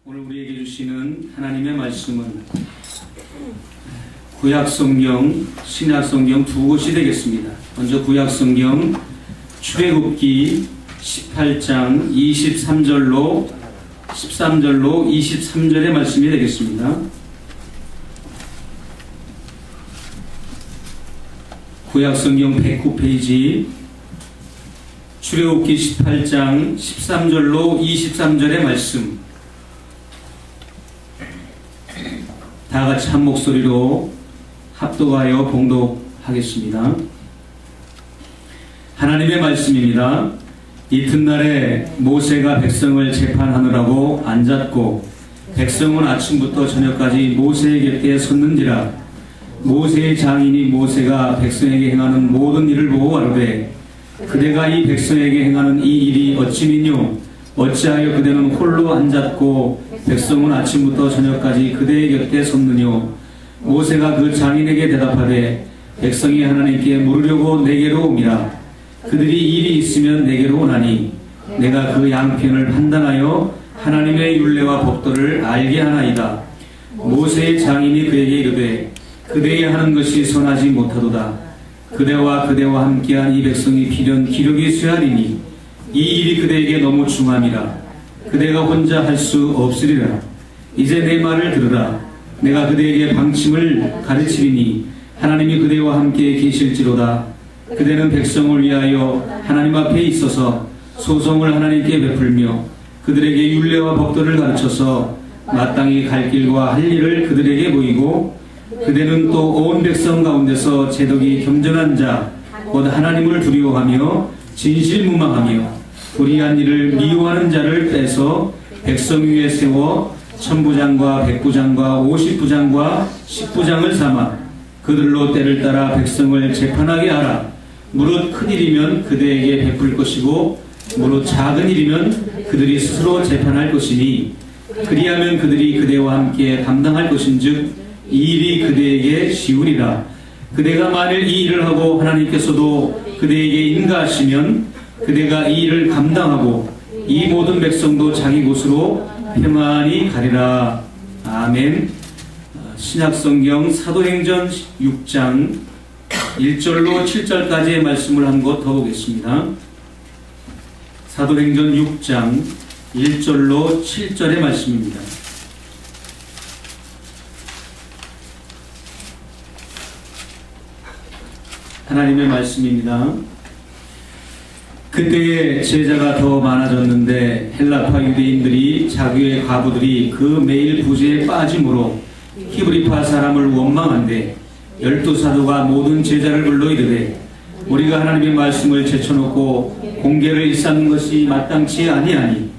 오늘 우리에게 주시는 하나님의 말씀은 구약성경, 신약성경 두 곳이 되겠습니다. 먼저 구약성경 출애굽기 18장 13절로 23절의 말씀이 되겠습니다. 구약성경 109페이지 출애굽기 18장 13절로 23절의 말씀, 다같이 한 목소리로 합독하여 봉독하겠습니다. 하나님의 말씀입니다. 이튿날에 모세가 백성을 재판하느라고 앉았고 백성은 아침부터 저녁까지 모세의 곁에 섰는지라. 모세의 장인이 모세가 백성에게 행하는 모든 일을 보고 가로되 그대가 이 백성에게 행하는 이 일이 어찌미뇨? 어찌하여 그대는 홀로 앉았고 백성은 아침부터 저녁까지 그대의 곁에 섰느뇨? 모세가 그 장인에게 대답하되 백성이 하나님께 물으려고 내게로 옵니다. 그들이 일이 있으면 내게로 오나니 내가 그 양편을 판단하여 하나님의 율례와 법도를 알게 하나이다. 모세의 장인이 그에게 이르되 그대의 하는 것이 선하지 못하도다. 그대와 함께한 이 백성이 필연 기력이 쇠하리니 이 일이 그대에게 너무 중함이라. 그대가 혼자 할 수 없으리라. 이제 내 말을 들으라. 내가 그대에게 방침을 가르치리니 하나님이 그대와 함께 계실지로다. 그대는 백성을 위하여 하나님 앞에 있어서 소송을 하나님께 베풀며 그들에게 율례와 법도를 가르쳐서 마땅히 갈 길과 할 일을 그들에게 보이고 그대는 또 온 백성 가운데서 제덕이 겸전한 자 곧 하나님을 두려워하며 진실무망하며 불의한 일을 미워하는 자를 빼서 백성 위에 세워 천부장과 백부장과 50부장과 10부장을 삼아 그들로 때를 따라 백성을 재판하게 하라. 무릇 큰 일이면 그대에게 베풀 것이고 무릇 작은 일이면 그들이 스스로 재판할 것이니 그리하면 그들이 그대와 함께 담당할 것인즉 이 일이 그대에게 쉬우리라. 그대가 만일 이 일을 하고 하나님께서도 그대에게 인가하시면 그대가 이 일을 감당하고 이 모든 백성도 자기 곳으로 평안히 가리라. 아멘. 신약성경 사도행전 6장 1절로 7절까지의 말씀을 한 것 더 보겠습니다. 사도행전 6장 1절로 7절의 말씀입니다. 하나님의 말씀입니다. 그때에 제자가 더 많아졌는데 헬라파 유대인들이 자기의 과부들이 그 매일 부재에 빠짐으로 히브리파 사람을 원망한데 12사도가 모든 제자를 불러 이르되 우리가 하나님의 말씀을 제쳐놓고 공개를 일삼는 것이 마땅치 아니하니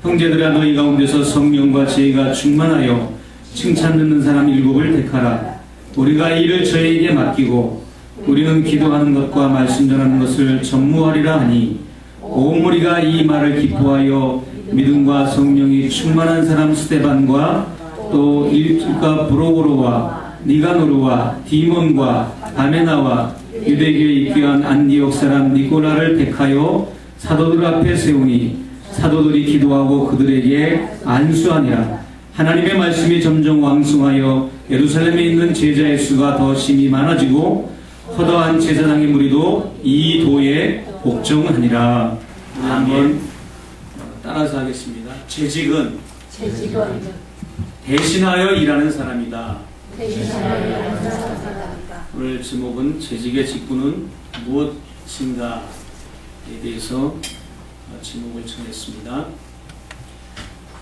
형제들아 너희 가운데서 성령과 지혜가 충만하여 칭찬 듣는 사람 7을 택하라. 우리가 이를 저에게 맡기고 우리는 기도하는 것과 말씀 전하는 것을 전무하리라 하니 온 무리가 이 말을 기뻐하여 믿음과 성령이 충만한 사람 스데반과 또 일주가 브로고로와 니가노르와 디몬과 바메나와 유대교에 입교한 안디옥 사람 니고라를 택하여 사도들 앞에 세우니 사도들이 기도하고 그들에게 안수하니라. 하나님의 말씀이 점점 왕성하여 예루살렘에 있는 제자의 수가 더 심히 많아지고 허다한 제사장의 무리도 이 도에 복종하니라. 한번 따라서 하겠습니다. 재직은 대신하여 일하는 사람이다. 오늘 제목은 재직의 직분은 무엇인가에 대해서 제목을 정했습니다.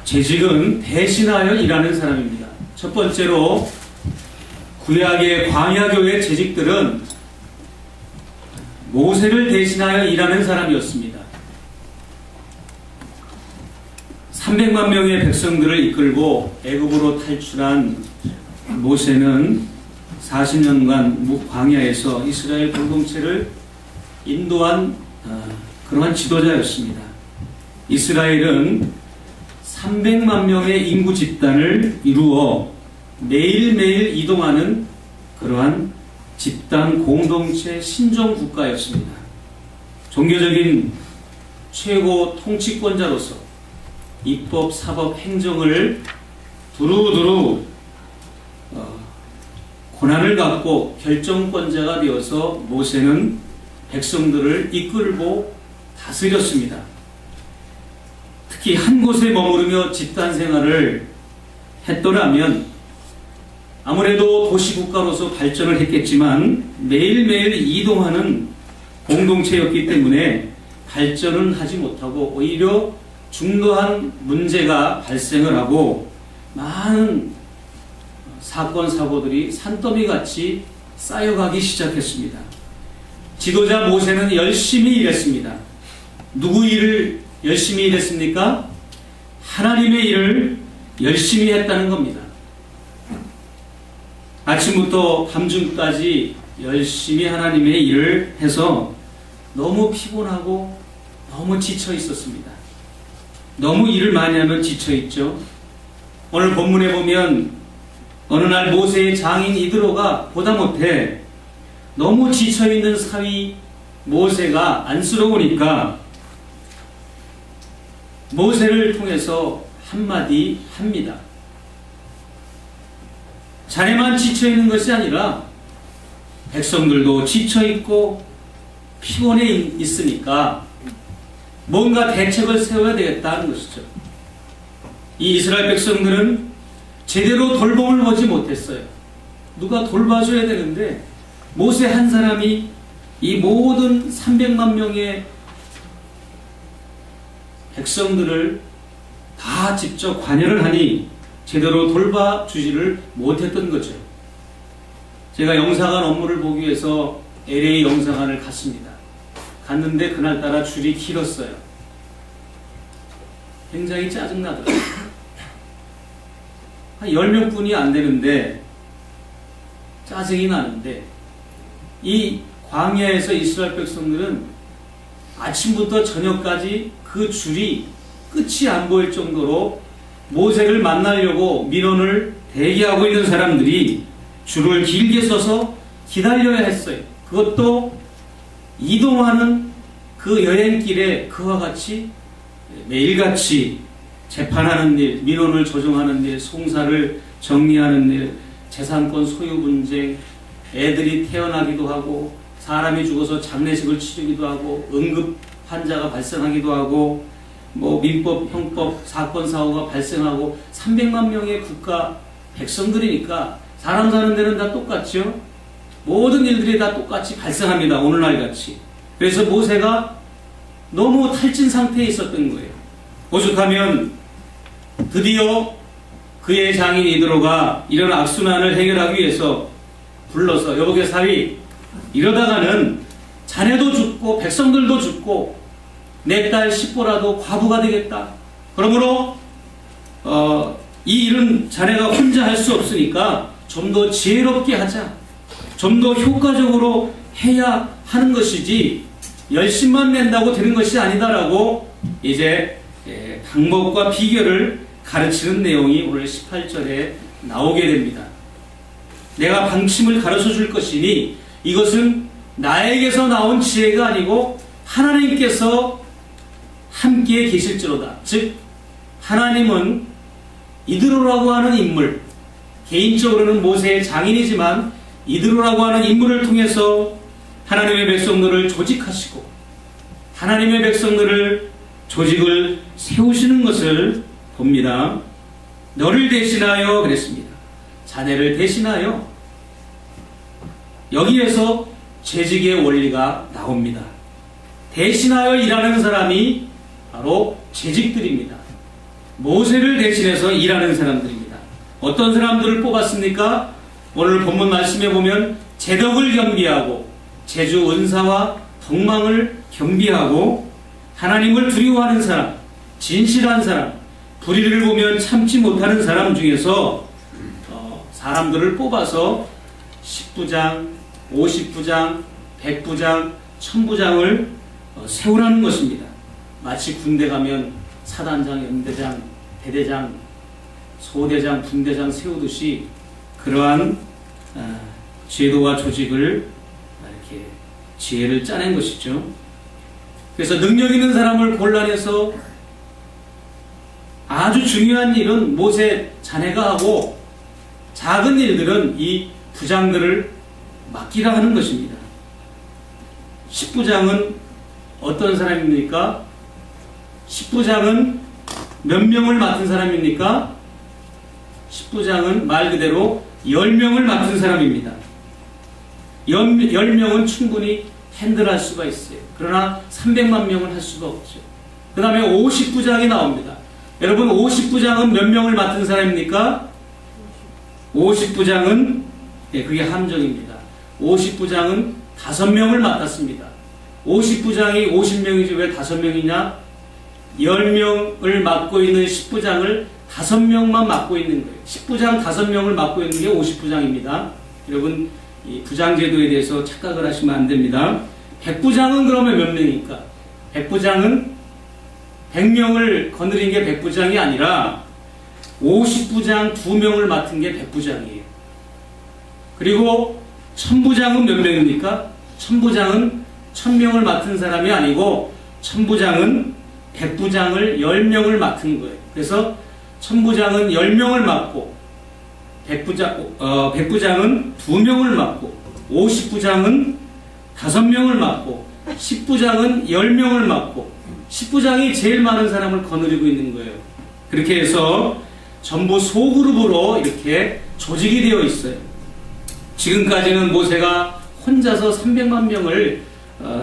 재직은 대신하여 일하는 사람입니다. 첫 번째로 구약의 광야교회 재직들은 모세를 대신하여 일하는 사람이었습니다. 300만 명의 백성들을 이끌고 애굽으로 탈출한 모세는 40년간 광야에서 이스라엘 공동체를 인도한 그러한 지도자였습니다. 이스라엘은 300만 명의 인구 집단을 이루어 매일매일 이동하는 그러한 집단 공동체 신종 국가였습니다. 종교적인 최고 통치권자로서 입법, 사법, 행정을 두루두루 권한을 갖고 결정권자가 되어서 모세는 백성들을 이끌고 다스렸습니다. 특히 한 곳에 머무르며 집단 생활을 했더라면 아무래도 도시국가로서 발전을 했겠지만 매일매일 이동하는 공동체였기 때문에 발전은 하지 못하고 오히려 중도한 문제가 발생을 하고 많은 사건, 사고들이 산더미같이 쌓여가기 시작했습니다. 지도자 모세는 열심히 일했습니다. 누구 일을 열심히 일했습니까? 하나님의 일을 열심히 했다는 겁니다. 아침부터 밤중까지 열심히 하나님의 일을 해서 너무 피곤하고 너무 지쳐 있었습니다. 너무 일을 많이 하면 지쳐 있죠. 오늘 본문에 보면 어느 날 모세의 장인 이드로가 보다 못해 너무 지쳐 있는 사위 모세가 안쓰러우니까 모세를 통해서 한마디 합니다. 자네만 지쳐있는 것이 아니라 백성들도 지쳐있고 피곤해 있으니까 뭔가 대책을 세워야 되겠다는 것이죠. 이 이스라엘 백성들은 제대로 돌봄을 보지 못했어요. 누가 돌봐줘야 되는데 모세 한 사람이 이 모든 300만 명의 백성들을 다 직접 관여를 하니 제대로 돌봐주지를 못했던 거죠. 제가 영사관 업무를 보기 위해서 LA 영사관을 갔습니다. 갔는데 그날따라 줄이 길었어요. 굉장히 짜증나더라고요. 한 10명뿐이 안 되는데 짜증이 나는데 이 광야에서 이스라엘 백성들은 아침부터 저녁까지 그 줄이 끝이 안 보일 정도로 모세를 만나려고 민원을 대기하고 있는 사람들이 줄을 길게 서서 기다려야 했어요. 그것도 이동하는 그 여행길에 그와 같이 매일같이 재판하는 일, 민원을 조정하는 일, 송사를 정리하는 일, 재산권 소유 분쟁, 애들이 태어나기도 하고 사람이 죽어서 장례식을 치르기도 하고 응급 환자가 발생하기도 하고 뭐 민법, 형법, 사건, 사고가 발생하고 300만 명의 국가 백성들이니까 사람 사는 데는 다 똑같죠. 모든 일들이 다 똑같이 발생합니다. 오늘날 같이. 그래서 모세가 너무 탈진 상태에 있었던 거예요. 오죽하면 드디어 그의 장인 이드로가 이런 악순환을 해결하기 위해서 불러서 여보게 사위, 이러다가는 자네도 죽고 백성들도 죽고 내 딸 십보라도 과부가 되겠다. 그러므로 이 일은 자네가 혼자 할 수 없으니까 좀 더 지혜롭게 하자. 좀 더 효과적으로 해야 하는 것이지 열심만 낸다고 되는 것이 아니다라고 이제 방법과 비결을 가르치는 내용이 오늘 18절에 나오게 됩니다. 내가 방침을 가르쳐 줄 것이니 이것은 나에게서 나온 지혜가 아니고 하나님께서 함께 계실지로다. 즉 하나님은 이드로라고 하는 인물, 개인적으로는 모세의 장인이지만 이드로라고 하는 인물을 통해서 하나님의 백성들을 조직하시고 하나님의 백성들을 조직을 세우시는 것을 봅니다. 너를 대신하여 그랬습니다. 자네를 대신하여. 여기에서 재직의 원리가 나옵니다. 대신하여 일하는 사람이 바로 재직들입니다. 모세를 대신해서 일하는 사람들입니다. 어떤 사람들을 뽑았습니까? 오늘 본문 말씀에 보면 재덕을 겸비하고 재주 은사와 덕망을 겸비하고 하나님을 두려워하는 사람, 진실한 사람, 불의를 보면 참지 못하는 사람 중에서 사람들을 뽑아서 10부장, 50부장, 100부장, 1000부장을 세우라는 것입니다. 마치 군대 가면 사단장, 연대장, 대대장, 소대장, 분대장 세우듯이 그러한 제도와 조직을 이렇게 지혜를 짜낸 것이죠. 그래서 능력 있는 사람을 골라내서 아주 중요한 일은 모세 자네가 하고 작은 일들은 이 부장들을 맡기라 하는 것입니다. 10부장은 어떤 사람입니까? 10부장은 몇 명을 맡은 사람입니까? 10부장은 말 그대로 10명을 맡은 사람입니다. 10명은 충분히 핸들할 수가 있어요. 그러나 300만 명을 할 수가 없죠. 그 다음에 50부장이 나옵니다. 여러분 50부장은 몇 명을 맡은 사람입니까? 50부장은 그게 함정입니다. 50부장은 5명을 맡았습니다. 50부장이 50명이지 왜 5명이냐? 10명을 맡고 있는 10부장을 5명만 맡고 있는 거예요. 10부장 5명을 맡고 있는 게 50부장입니다. 여러분 이 부장제도에 대해서 착각을 하시면 안 됩니다. 100부장은 그러면 몇 명입니까? 100부장은 100명을 거느린 게 100부장이 아니라 50부장 2명을 맡은 게 100부장이에요. 그리고 1000부장은 몇 명입니까? 1000부장은 1000명을 맡은 사람이 아니고 1000부장은 100부장을 10명을 맡은 거예요. 그래서 1000부장은 10명을 맡고 100부장은 2명을 맡고 50부장은 5명을 맡고 10부장은 10명을 맡고 10부장이 제일 많은 사람을 거느리고 있는 거예요. 그렇게 해서 전부 소그룹으로 이렇게 조직이 되어 있어요. 지금까지는 모세가 혼자서 300만 명을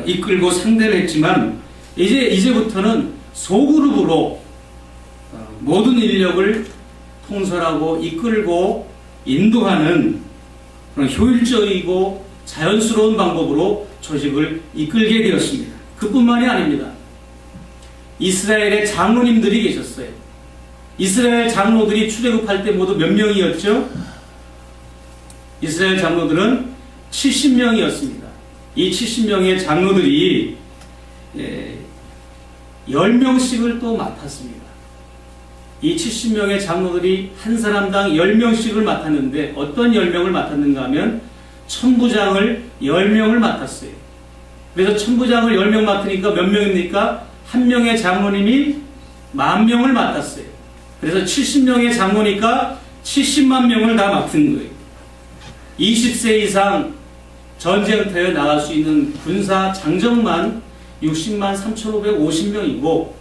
이끌고 상대를 했지만 이제부터는 소그룹으로 모든 인력을 통솔하고 이끌고 인도하는 그런 효율적이고 자연스러운 방법으로 조직을 이끌게 되었습니다. 그뿐만이 아닙니다. 이스라엘의 장로님들이 계셨어요. 이스라엘 장로들이 출애굽할 때 모두 몇 명이었죠? 이스라엘 장로들은 70명이었습니다. 이 70명의 장로들이 10명씩을 또 맡았습니다. 이 70명의 장로들이 한 사람당 10명씩을 맡았는데 어떤 10명을 맡았는가 하면 천부장을 10명을 맡았어요. 그래서 천부장을 10명 맡으니까 몇 명입니까? 한 명의 장로님이 10,000명을 맡았어요. 그래서 70명의 장로니까 70만 명을 다 맡은 거예요. 20세 이상 전쟁터에 나갈 수 있는 군사 장정만 60만 3,550명이고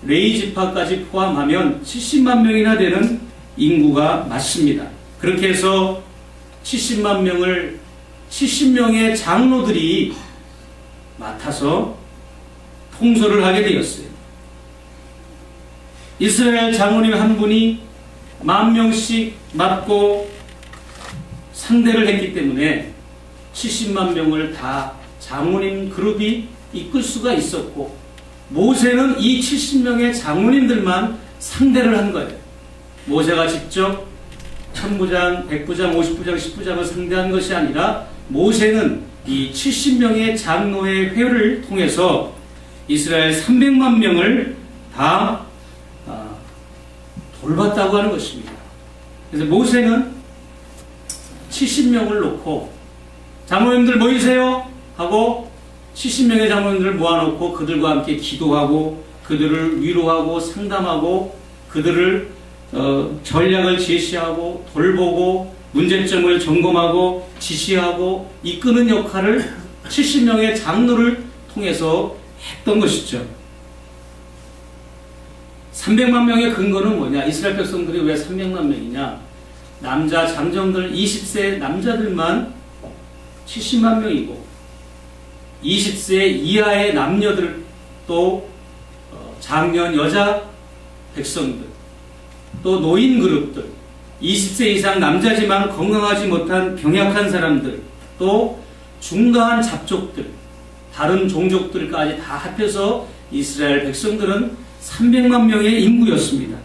레이지파까지 포함하면 70만 명이나 되는 인구가 맞습니다. 그렇게 해서 70만 명을 70명의 장로들이 맡아서 통솔을 하게 되었어요. 이스라엘 장로님 한 분이 10,000명씩 맡고 상대를 했기 때문에 70만 명을 다 장로님 그룹이 이끌 수가 있었고 모세는 이 70명의 장로님들만 상대를 한 거예요. 모세가 직접 1000부장, 100부장, 50부장, 10부장을 상대한 것이 아니라 모세는 이 70명의 장로의 회를 통해서 이스라엘 300만 명을 다 돌봤다고 하는 것입니다. 그래서 모세는 70명을 놓고 장로님들 모이세요 하고 70명의 장로님들을 모아놓고 그들과 함께 기도하고 그들을 위로하고 상담하고 그들을 전략을 제시하고 돌보고 문제점을 점검하고 지시하고 이끄는 역할을 70명의 장로를 통해서 했던 것이죠. 300만 명의 근거는 뭐냐? 이스라엘 백성들이 왜 300만 명이냐? 남자 장정들 20세 남자들만 70만 명이고 20세 이하의 남녀들 또 장년 여자 백성들 또 노인 그룹들 20세 이상 남자지만 건강하지 못한 병약한 사람들 또 중가한 잡족들 다른 종족들까지 다 합해서 이스라엘 백성들은 300만 명의 인구였습니다.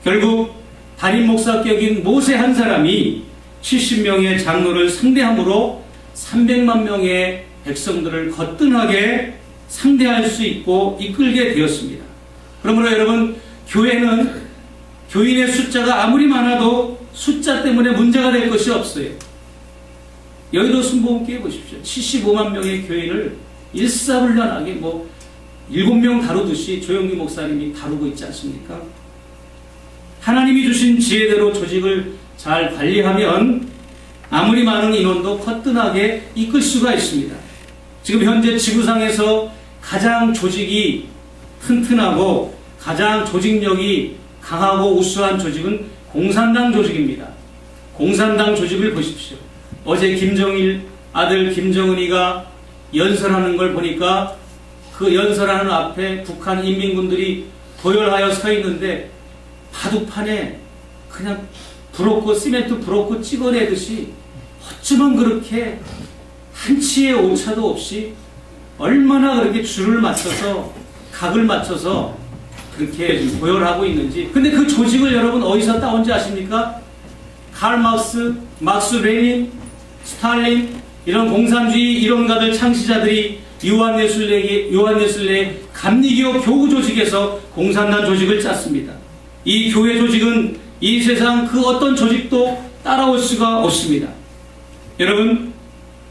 결국 담임 목사격인 모세 한 사람이 70명의 장로를 상대함으로 300만 명의 백성들을 거뜬하게 상대할 수 있고 이끌게 되었습니다. 그러므로 여러분 교회는 교인의 숫자가 아무리 많아도 숫자 때문에 문제가 될 것이 없어요. 여의도 순복음교회 보십시오. 75만 명의 교인을 일사불란하게 7명 다루듯이 조영기 목사님이 다루고 있지 않습니까? 하나님이 주신 지혜대로 조직을 잘 관리하면 아무리 많은 인원도 거뜬하게 이끌 수가 있습니다. 지금 현재 지구상에서 가장 조직이 튼튼하고 가장 조직력이 강하고 우수한 조직은 공산당 조직입니다. 공산당 조직을 보십시오. 어제 김정일 아들 김정은이가 연설하는 걸 보니까 그 연설하는 앞에 북한 인민군들이 도열하여 서 있는데 바둑판에 그냥 브로커, 시멘트 브로커 찍어내듯이 어쩌면 그렇게 한치의 오차도 없이 얼마나 그렇게 줄을 맞춰서 각을 맞춰서 그렇게 도열하고 있는지. 근데 그 조직을 여러분 어디서 따온지 아십니까? 칼 막스 레닌, 스탈린 이런 공산주의 이론가들 창시자들이 요한예술의 감리교 교구 조직에서 공산당 조직을 짰습니다. 이 교회 조직은 이 세상 그 어떤 조직도 따라올 수가 없습니다. 여러분,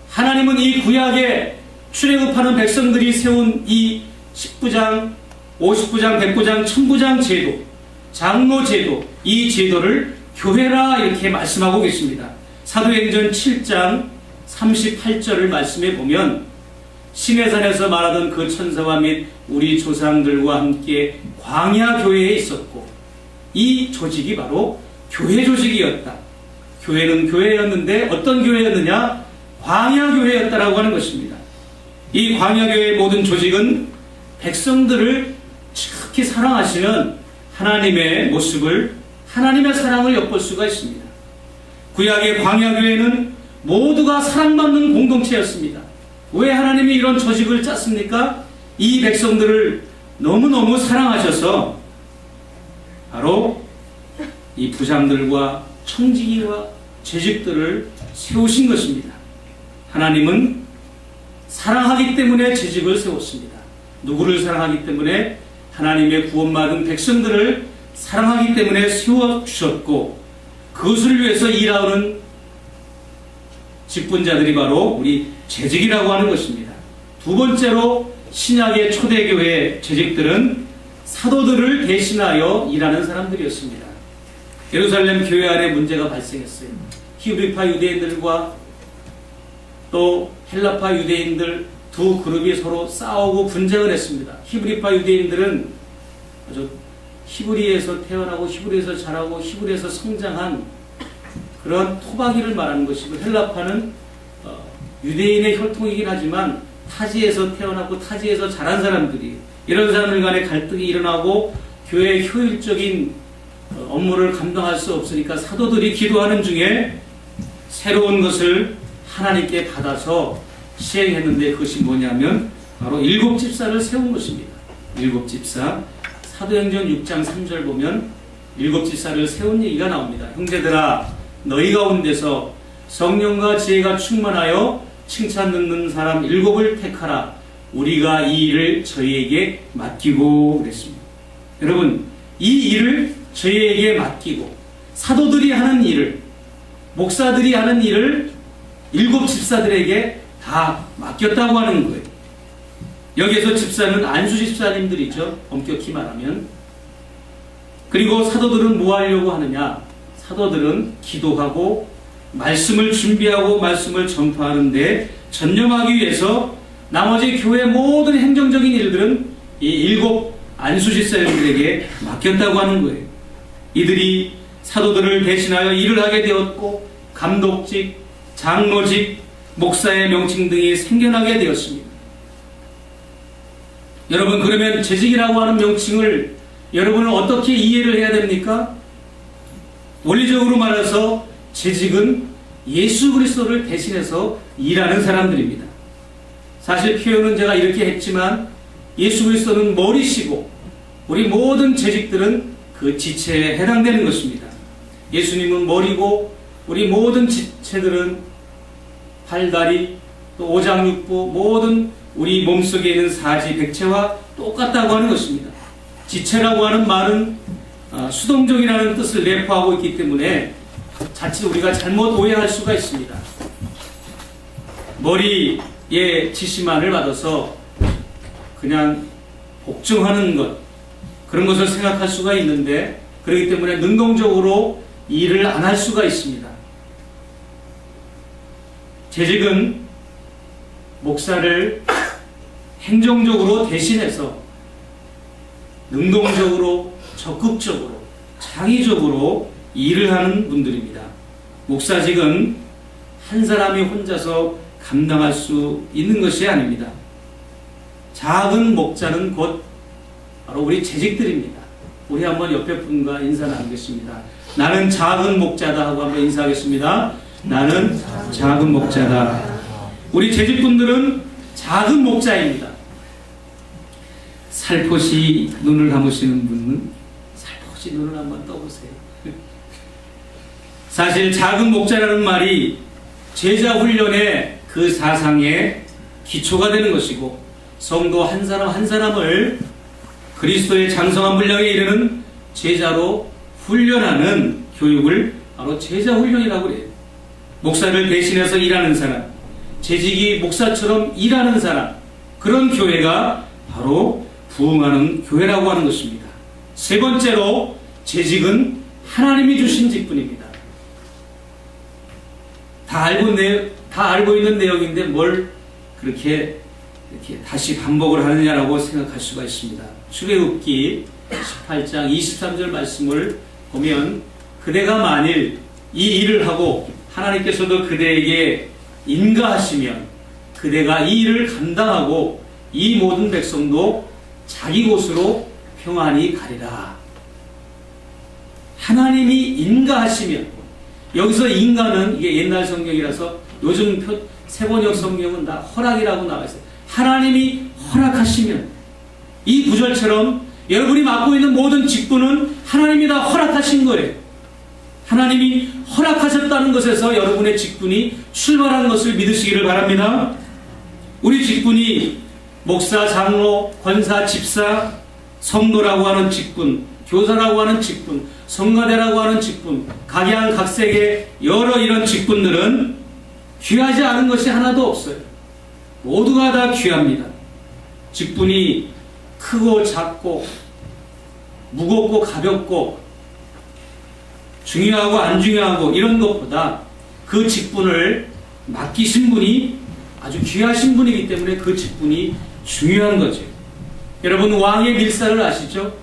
하나님은 이 구약에 출애굽하는 백성들이 세운 이 10부장, 50부장, 100부장, 1000부장 제도, 장로 제도, 이 제도를 교회라 이렇게 말씀하고 계십니다. 사도행전 7장 38절을 말씀해 보면 시내산에서 말하던 그 천사와 및 우리 조상들과 함께 광야 교회에 있었고 이 조직이 바로 교회 조직이었다. 교회는 교회였는데 어떤 교회였느냐? 광야 교회였다라고 하는 것입니다. 이 광야 교회의 모든 조직은 백성들을 지극히 사랑하시는 하나님의 모습을, 하나님의 사랑을 엿볼 수가 있습니다. 구약의 광야 교회는 모두가 사랑받는 공동체였습니다. 왜 하나님이 이런 조직을 짰습니까? 이 백성들을 너무너무 사랑하셔서 바로 이 부장들과 청지기와 재직들을 세우신 것입니다. 하나님은 사랑하기 때문에 재직을 세웠습니다. 누구를 사랑하기 때문에? 하나님의 구원받은 백성들을 사랑하기 때문에 세워주셨고 그것을 위해서 일하는 직분자들이 바로 우리 재직이라고 하는 것입니다. 두 번째로 신약의 초대교회 재직들은 사도들을 대신하여 일하는 사람들이었습니다. 예루살렘 교회 안에 문제가 발생했어요. 히브리파 유대인들과 또 헬라파 유대인들 두 그룹이 서로 싸우고 분쟁을 했습니다. 히브리파 유대인들은 아주 히브리에서 태어나고 히브리에서 자라고 히브리에서 성장한 그런 토박이를 말하는 것이고 헬라파는 유대인의 혈통이긴 하지만 타지에서 태어났고 타지에서 자란 사람들이 이런 사람들 간의 갈등이 일어나고 교회의 효율적인 업무를 감당할 수 없으니까 사도들이 기도하는 중에 새로운 것을 하나님께 받아서 시행했는데 그것이 뭐냐면 바로 7집사를 세운 것입니다. 7집사. 사도행전 6장 3절 보면 7집사를 세운 얘기가 나옵니다. 형제들아 너희 가운데서 성령과 지혜가 충만하여 칭찬 듣는 사람 7을 택하라. 우리가 이 일을 저희에게 맡기고 그랬습니다. 여러분, 이 일을 저희에게 맡기고 사도들이 하는 일을, 목사들이 하는 일을 7집사들에게 다 맡겼다고 하는 거예요. 여기에서 집사는 안수 집사님들이죠. 엄격히 말하면. 그리고 사도들은 뭐 하려고 하느냐? 사도들은 기도하고 말씀을 준비하고 말씀을 전파하는데 전념하기 위해서 나머지 교회 모든 행정적인 일들은 이 7 안수 집사님들에게 맡겼다고 하는 거예요. 이들이 사도들을 대신하여 일을 하게 되었고 감독직, 장로직, 목사의 명칭 등이 생겨나게 되었습니다. 여러분, 그러면 재직이라고 하는 명칭을 여러분은 어떻게 이해를 해야 됩니까? 원리적으로 말해서 재직은 예수 그리스도를 대신해서 일하는 사람들입니다. 사실 표현은 제가 이렇게 했지만 예수 그리스도는 머리시고 우리 모든 재직들은 그 지체에 해당되는 것입니다. 예수님은 머리고 우리 모든 지체들은 팔다리, 또 오장육부 모든 우리 몸속에 있는 사지, 백체와 똑같다고 하는 것입니다. 지체라고 하는 말은 수동적이라는 뜻을 내포하고 있기 때문에 자칫 우리가 잘못 오해할 수가 있습니다. 머리에 지시만을 받아서 그냥 복종하는 것, 그런 것을 생각할 수가 있는데, 그렇기 때문에 능동적으로 일을 안 할 수가 있습니다. 재직은 목사를 행정적으로 대신해서 능동적으로, 적극적으로, 창의적으로 일을 하는 분들입니다. 목사직은 한 사람이 혼자서 감당할 수 있는 것이 아닙니다. 작은 목자는 곧 바로 우리 재직들입니다. 우리 한번 옆에 분과 인사 나누겠습니다. 나는 작은 목자다 하고 한번 인사하겠습니다. 나는 작은 목자다. 우리 재직분들은 작은 목자입니다. 살포시 눈을 감으시는 분은 살포시 눈을 한번 떠보세요. 사실 작은 목자라는 말이 제자 훈련의 그 사상의 기초가 되는 것이고, 성도 한 사람 한 사람을 그리스도의 장성한 분량에 이르는 제자로 훈련하는 교육을 바로 제자 훈련이라고 해요. 목사를 대신해서 일하는 사람, 재직이 목사처럼 일하는 사람, 그런 교회가 바로 부흥하는 교회라고 하는 것입니다. 세 번째로, 재직은 하나님이 주신 직분입니다. 다 알고 있는 내용인데 뭘 그렇게 이렇게 다시 반복을 하느냐라고 생각할 수가 있습니다. 출애굽기 18장 23절 말씀을 보면, 그대가 만일 이 일을 하고 하나님께서도 그대에게 인가하시면 그대가 이 일을 감당하고 이 모든 백성도 자기 곳으로 평안히 가리라. 하나님이 인가하시면, 여기서 인가는 이게 옛날 성경이라서 요즘 세번역 성경은 다 허락이라고 나와 있어요. 하나님이 허락하시면, 이 구절처럼 여러분이 맡고 있는 모든 직분은 하나님이 다 허락하신 거예요. 하나님이 허락하셨다는 것에서 여러분의 직분이 출발하는 것을 믿으시기를 바랍니다. 우리 직분이 목사, 장로, 권사, 집사, 성도라고 하는 직분, 교사라고 하는 직분, 성가대라고 하는 직분, 각양 각색의 여러 이런 직분들은 귀하지 않은 것이 하나도 없어요. 모두가 다 귀합니다. 직분이 크고 작고 무겁고 가볍고 중요하고 안 중요하고 이런 것보다 그 직분을 맡기신 분이 아주 귀하신 분이기 때문에 그 직분이 중요한 거죠. 여러분, 왕의 밀사를 아시죠?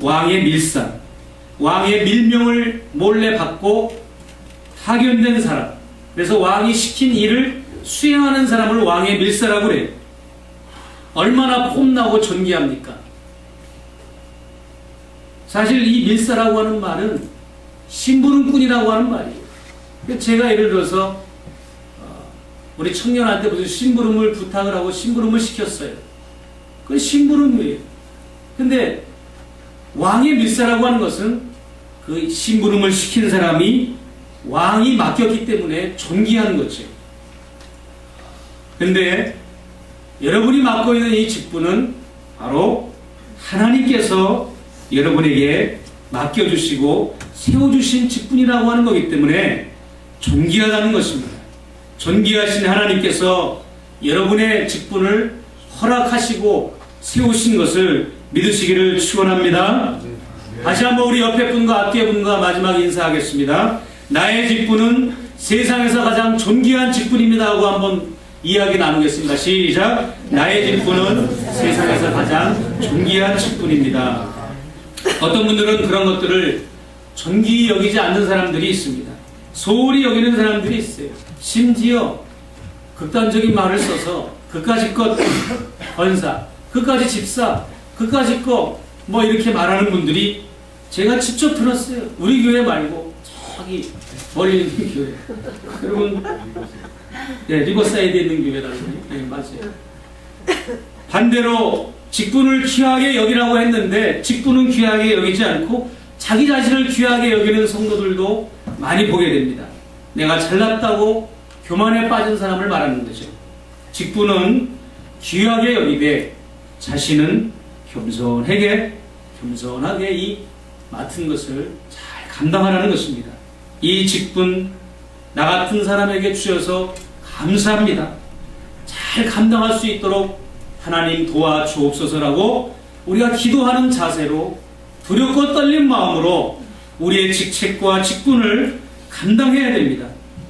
왕의 밀사, 왕의 밀명을 몰래 받고 파견된 사람, 그래서 왕이 시킨 일을 수행하는 사람을 왕의 밀사라고 그래요. 얼마나 폼나고 존귀합니까? 사실 이 밀사라고 하는 말은 심부름꾼이라고 하는 말이에요. 제가 예를 들어서 우리 청년한테 무슨 심부름을 부탁을 하고 심부름을 시켰어요. 그건 심부름이에요. 근데 왕의 밀사라고 하는 것은 그 심부름을 시킨 사람이 왕이 맡겼기 때문에 존귀한 거죠. 근데 여러분이 맡고 있는 이 직분은 바로 하나님께서 여러분에게 맡겨주시고 세워주신 직분이라고 하는 거기 때문에 존귀하다는 것입니다. 존귀하신 하나님께서 여러분의 직분을 허락하시고 세우신 것을 믿으시기를 축원합니다. 다시 한번 우리 옆에 분과 앞뒤 분과 마지막 인사하겠습니다. 나의 직분은 세상에서 가장 존귀한 직분입니다 하고 한번 이야기 나누겠습니다. 시작. 나의 직분은 세상에서 가장 존귀한 직분입니다. 어떤 분들은 그런 것들을 존귀히 여기지 않는 사람들이 있습니다. 소홀히 여기는 사람들이 있어요. 심지어 극단적인 말을 써서 그까짓 것 권사, 그까짓 집사, 그까짓 것 뭐 이렇게 말하는 분들이 제가 직접 들었어요. 우리 교회 말고 저기 멀리 있는 교회. 여러분, 네, 리버사이드에 있는 교회라고. 네, 맞아요. 반대로 직분을 귀하게 여기라고 했는데 직분은 귀하게 여기지 않고 자기 자신을 귀하게 여기는 성도들도 많이 보게 됩니다. 내가 잘났다고 교만에 빠진 사람을 말하는 거죠. 직분은 귀하게 여기되 자신은 겸손하게 이 맡은 것을 잘 감당하라는 것입니다. 이 직분 나 같은 사람에게 주셔서 감사합니다. 잘 감당할 수 있도록 하나님 도와주옵소서라고 우리가 기도하는 자세로 두렵고 떨린 마음으로 우리의 직책과 직분을 감당해야 됩니다.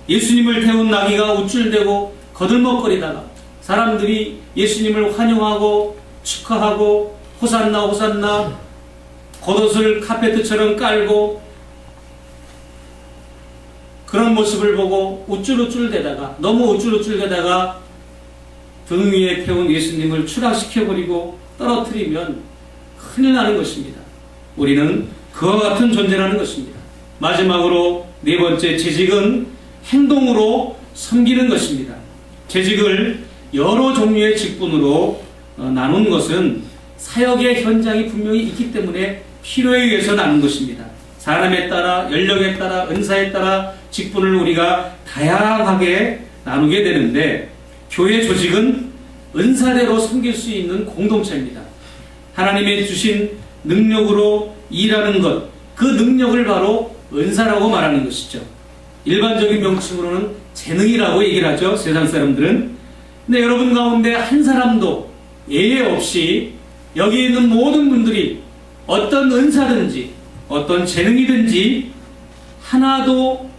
예수님을 태운 나귀가 우쭐대고 거들먹거리다가 사람들이 예수님을 환영하고 축하하고 호산나 호산나 겉옷을 카페트처럼 깔고 그런 모습을 보고 우쭐우쭐대다가 너무 우쭐우쭐대다가 등 위에 태운 예수님을 추락시켜버리고 떨어뜨리면 큰일 나는 것입니다. 우리는 그와 같은 존재라는 것입니다. 마지막으로 네 번째, 재직은 행동으로 섬기는 것입니다. 재직을 여러 종류의 직분으로 나눈 것은 사역의 현장이 분명히 있기 때문에 필요에 의해서 나눈 것입니다. 사람에 따라, 연령에 따라, 은사에 따라 직분을 우리가 다양하게 나누게 되는데 교회 조직은 은사대로 섬길 수 있는 공동체입니다. 하나님의 주신 능력으로 일하는 것, 그 능력을 바로 은사라고 말하는 것이죠. 일반적인 명칭으로는 재능이라고 얘기를 하죠, 세상 사람들은. 근데 여러분 가운데 한 사람도 예외 없이 여기 있는 모든 분들이 어떤 은사든지 어떤 재능이든지 하나도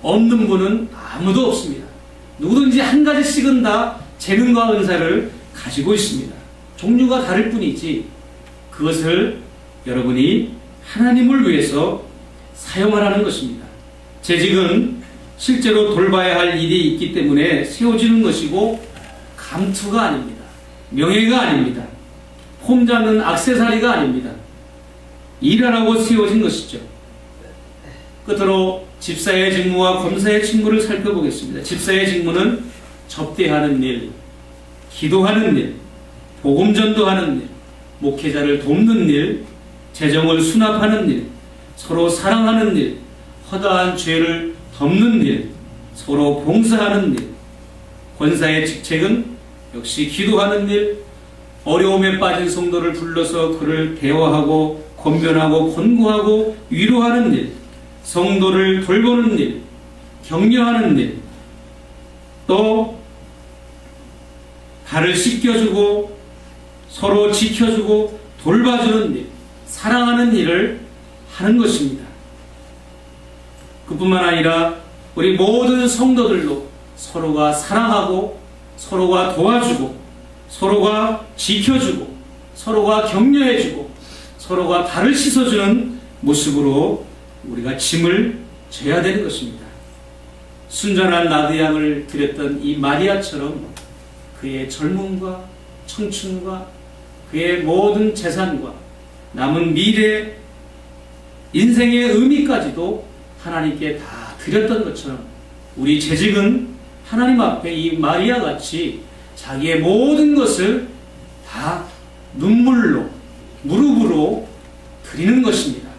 없는 분은 아무도 없습니다. 누구든지 한 가지씩은 다 재능과 은사를 가지고 있습니다. 종류가 다를 뿐이지 그것을 여러분이 하나님을 위해서 사용하라는 것입니다. 재직은 실제로 돌봐야 할 일이 있기 때문에 세워지는 것이고 감투가 아닙니다. 명예가 아닙니다. 폼 잡는 액세서리가 아닙니다. 일하라고 세워진 것이죠. 끝으로 집사의 직무와 권사의 직무를 살펴보겠습니다. 집사의 직무는 접대하는 일, 기도하는 일, 복음 전도하는 일, 목회자를 돕는 일, 재정을 수납하는 일, 서로 사랑하는 일, 허다한 죄를 덮는 일, 서로 봉사하는 일. 권사의 직책은 역시 기도하는 일, 어려움에 빠진 성도를 불러서 그를 대화하고 권면하고 권고하고 위로하는 일, 성도를 돌보는 일, 격려하는 일, 또 발을 씻겨주고 서로 지켜주고 돌봐주는 일, 사랑하는 일을 하는 것입니다. 그뿐만 아니라 우리 모든 성도들로 서로가 사랑하고 서로가 도와주고 서로가 지켜주고 서로가 격려해주고 서로가 발을 씻어주는 모습으로 우리가 짐을 져야 되는 것입니다. 순전한 나드 양을 드렸던 이 마리아처럼 그의 젊음과 청춘과 그의 모든 재산과 남은 미래 인생의 의미까지도 하나님께 다 드렸던 것처럼 우리 재직은 하나님 앞에 이 마리아 같이 자기의 모든 것을 다 눈물로 무릎으로 드리는 것입니다.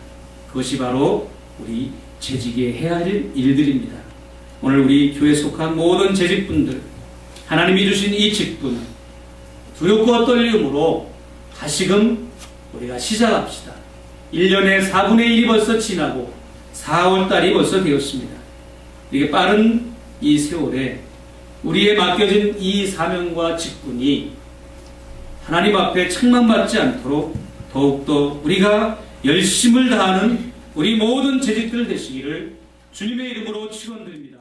그것이 바로 우리 재직에 해야 할 일들입니다. 오늘 우리 교회에 속한 모든 재직분들, 하나님이 주신 이 직분 두렵고 떨림으로 다시금 우리가 시작합시다. 1년의 4분의 1이 벌써 지나고 4월달이 벌써 되었습니다. 이게 빠른 이 세월에 우리에 맡겨진 이 사명과 직분이 하나님 앞에 책망받지 않도록 더욱더 우리가 열심을 다하는 우리 모든 재직들 되시기를 주님의 이름으로 축원드립니다.